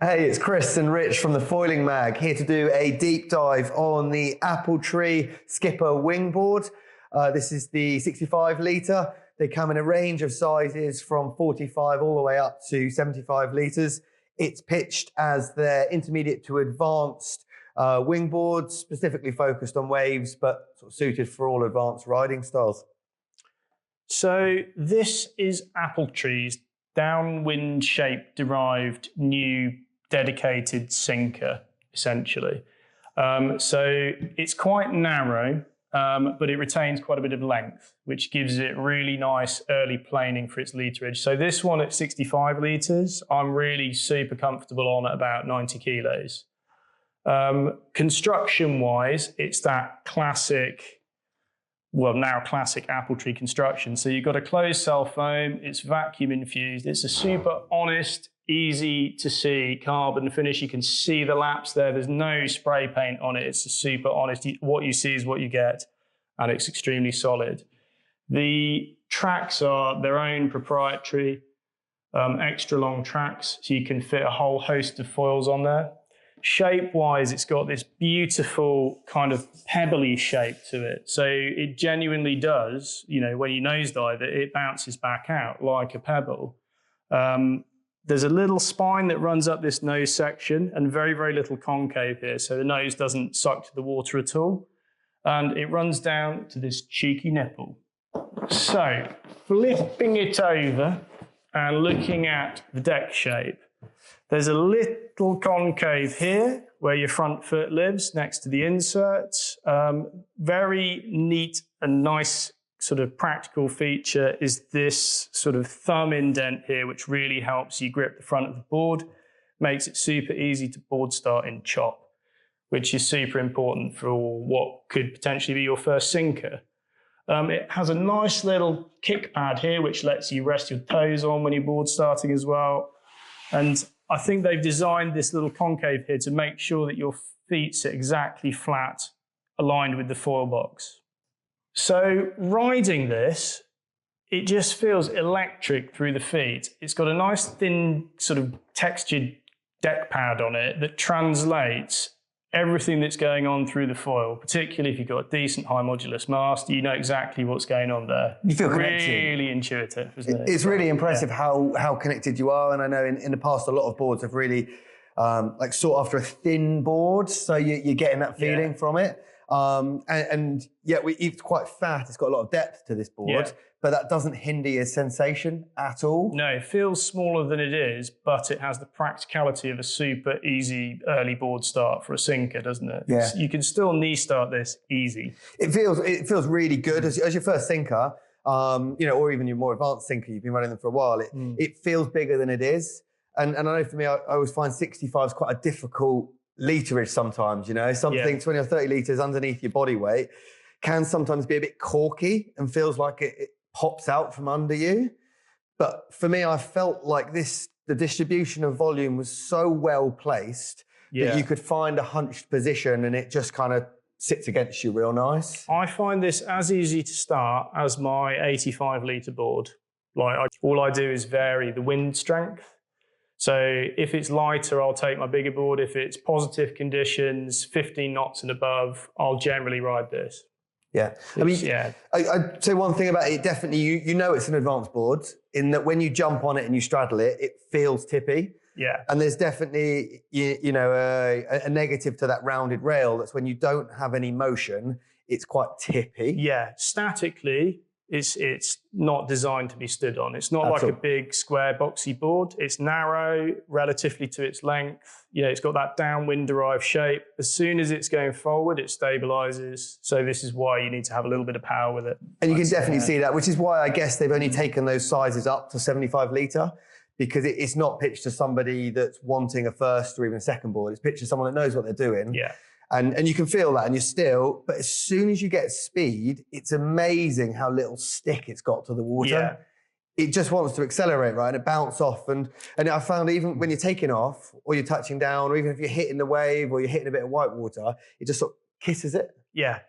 Hey, it's Chris and Rich from the Foiling Mag, here to do a deep dive on the Appletree Skipper wingboard. This is the 65 litre. They come in a range of sizes from 45 all the way up to 75 litres. It's pitched as their intermediate to advanced wingboard, specifically focused on waves, but sort of suited for all advanced riding styles. So this is Appletree's downwind shape derived new dedicated sinker, essentially. So it's quite narrow, but it retains quite a bit of length, which gives it really nice early planing for its literage. So this one at 65 litres, I'm really super comfortable on at about 90 kilos. Construction-wise, it's that classic, well, now classic Appletree construction. So you've got a closed cell foam, it's vacuum infused, it's a super honest, easy to see carbon finish. You can see the laps there, there's no spray paint on it, it's a super honest, what you see is what you get, and it's extremely solid. The tracks are their own proprietary extra long tracks, so you can fit a whole host of foils on there. Shape-wise, it's got this beautiful kind of pebbly shape to it. So it genuinely does, you know, when you nosedive it, it bounces back out like a pebble. There's a little spine that runs up this nose section and very, very little concave here. So the nose doesn't suck to the water at all. And it runs down to this cheeky nipple. So flipping it over and looking at the deck shape, there's a little concave here where your front foot lives next to the inserts. Very neat and nice sort of practical feature is this sort of thumb indent here, which really helps you grip the front of the board, makes it super easy to board start in chop, which is super important for what could potentially be your first sinker. It has a nice little kick pad here, which lets you rest your toes on when you're board starting as well. And I think they've designed this little concave here to make sure that your feet sit exactly flat, aligned with the foil box. So riding this, it just feels electric through the feet. It's got a nice thin sort of textured deck pad on it that translates everything that's going on through the foil, particularly if you've got a decent high modulus mast, you know exactly what's going on there. You feel connected. Really intuitive, isn't it? It's really impressive how connected you are. And I know in the past, a lot of boards have really like sought after a thin board. So you're getting that feeling from it. And yet it's quite fat. It's got a lot of depth to this board, but that doesn't hinder your sensation at all. No, it feels smaller than it is, but it has the practicality of a super easy early board start for a sinker, doesn't it? Yeah. You can still knee start this easy. It feels really good as your first sinker, you know, or even your more advanced sinker. You've been running them for a while. It feels bigger than it is. And I know for me, I always find 65 is quite a difficult literage sometimes, you know, something 20 or 30 litres underneath your body weight can sometimes be a bit corky and feels like it pops out from under you. But for me, I felt like the distribution of volume was so well placed that you could find a hunched position and it just kind of sits against you real nice. I find this as easy to start as my 85 litre board. Like all I do is vary the wind strength. So if it's lighter, I'll take my bigger board. If it's positive conditions, 15 knots and above, I'll generally ride this. Yeah. I mean, I'd say one thing about it, definitely, you know it's an advanced board in that when you jump on it and you straddle it, it feels tippy. Yeah. And there's definitely, you know, a negative to that rounded rail. That's when you don't have any motion, it's quite tippy. Yeah. Statically, it's not designed to be stood on. It's not like a big square boxy board. It's narrow relatively to its length. You know, it's got that downwind derived shape. As soon as it's going forward, it stabilizes. So this is why you need to have a little bit of power with it. And you can definitely see that, which is why I guess they've only taken those sizes up to 75 litre, because it's not pitched to somebody that's wanting a first or even a second board. It's pitched to someone that knows what they're doing. Yeah. And you can feel that, and you're still, but as soon as you get speed, it's amazing how little stick it's got to the water. Yeah. It just wants to accelerate, right? And it bounce off. And I found even when you're taking off or you're touching down, or even if you're hitting the wave or you're hitting a bit of white water, it just sort of kisses it. Yeah.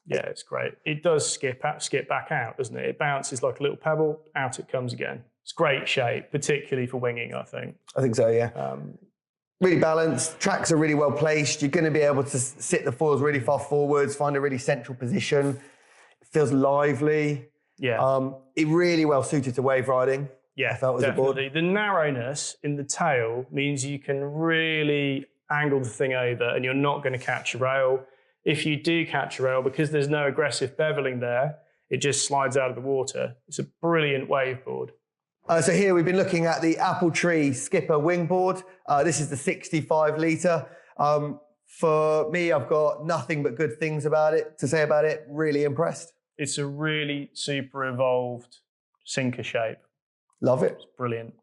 Yeah, it's great. It does skip back out, doesn't it? It bounces like a little pebble, out it comes again. It's great shape, particularly for winging, I think. I think so, yeah. Really balanced, tracks are really well placed. You're going to be able to sit the foils really far forwards, find a really central position. It feels lively. Yeah. It really well suited to wave riding. Yeah, I felt as definitely. a board. The narrowness in the tail means you can really angle the thing over and you're not going to catch a rail. If you do catch a rail, because there's no aggressive beveling there, it just slides out of the water. It's a brilliant wave board. So here we've been looking at the Appletree Skipper wingboard. This is the 65 litre. For me, I've got nothing but good things to say about it. Really impressed. It's a really super evolved sinker shape. Love it. It's brilliant.